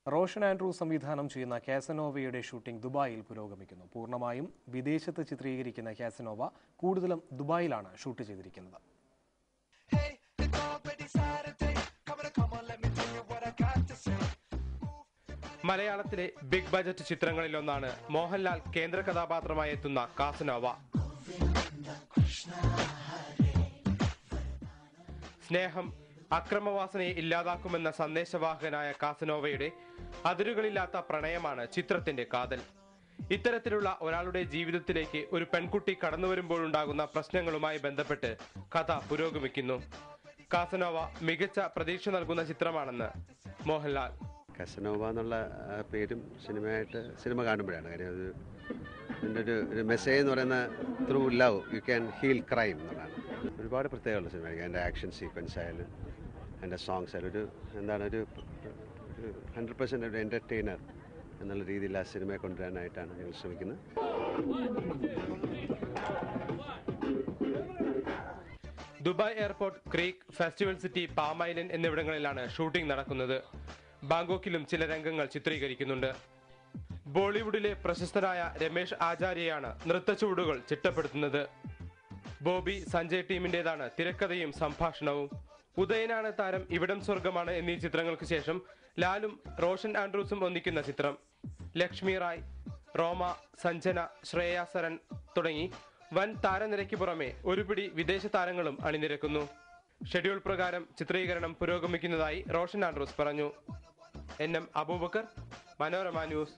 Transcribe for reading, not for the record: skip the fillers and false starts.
Roshan Andrew സംവിധാനം ചെയ്യുന്ന കാസനോവയുടെ shooting ദുബായിൽ പുരോഗമിക്കുന്നു. പൂർണ്ണമായും വിദേശത്ത് ചിത്രീകരിക്കുന്ന കാസനോവ കൂടുതലും ദുബായിലാണ് ഷൂട്ട് ചെയ്തിരിക്കുന്നത്. മലയാളത്തിലെ ബിഗ് ബജറ്റ് ചിത്രങ്ങളിലൊന്നാണ് മോഹൻലാൽ കേന്ദ്ര കഥാപാത്രമായി എത്തുന്ന കാസനോവ. സ്നേഹം അക്രമവാസനയെ ഇല്ലാതാക്കുമെന്ന സന്ദേശവാഹകനായ കാസനോവയുടെ അതിരുകളില്ലാത്ത പ്രണയമാണ് ചിത്രത്തിന്റെ കാതൽ. ഇത്തരത്തിലുള്ള ഒരാളുടെ ജീവിതത്തിലേക്ക് ഒരു പെൺകുട്ടി കടന്നുവരുമ്പോഴുണ്ടാകുന്ന പ്രശ്നങ്ങളുമായി ബന്ധപ്പെട്ട് കഥ പുരോഗമിക്കുന്നു. കാസനോവ മികച്ച പ്രതീക്ഷ നൽകുന്ന ചിത്രമാണെന്ന് മോഹൻലാൽ. കാസനോവ എന്നുള്ള പേരും സിനിമ കാണുമ്പോഴാണ് കാര്യം ഇതിൻ്റെ ഒരു മെസ്സേജ് എന്ന് പറയുന്ന through love you can heal crime എന്നുള്ളതാണ്. ഒരുപാട് പ്രത്യേകമുള്ള സിനിമയായിരിക്കും. എൻ്റെ ആക്ഷൻ സീക്വൻസ് ആയാലും എൻ്റെ സോങ്സ് ആയാലും ഒരു 100% ഒരു എൻ്റർടൈനർ എന്നുള്ള രീതിയിൽ ആ സിനിമയെ കൊണ്ടുവരാനായിട്ടാണ് ഞങ്ങൾ ശ്രമിക്കുന്നത്. Dubai airport, creek, festival city, palm island എന്നിവിടങ്ങളിലാണ് ഷൂട്ടിംഗ് നടക്കുന്നത്. ബാങ്കോക്കിലും ചില രംഗങ്ങൾ ചിത്രീകരിക്കുന്നുണ്ട്. ബോളിവുഡിലെ പ്രശസ്തനായ രമേഷ് ആചാര്യയാണ് നൃത്തച്ചുവടുകൾ ചിട്ടപ്പെടുത്തുന്നത്. ബോബി സഞ്ജയ് ടീമിന്റേതാണ് തിരക്കഥയും സംഭാഷണവും. ഉദയനാണ് താരം, ഇവിടം സ്വർഗമാണ് എന്നീ ചിത്രങ്ങൾക്ക് ശേഷം ലാലും റോഷൻ ആൻഡ്രൂസും ഒന്നിക്കുന്ന ചിത്രം. ലക്ഷ്മി റായ്, റോമ, സഞ്ജന, ശ്രേയ സരൺ തുടങ്ങി വൻ താരനിരയ്ക്ക് പുറമെ ഒരുപിടി വിദേശ താരങ്ങളും അണിനിരക്കുന്നു. ഷെഡ്യൂൾ പ്രകാരം ചിത്രീകരണം പുരോഗമിക്കുന്നതായി റോഷൻ ആൻഡ്രൂസ് പറഞ്ഞു. NM Abubakar, Manorama news.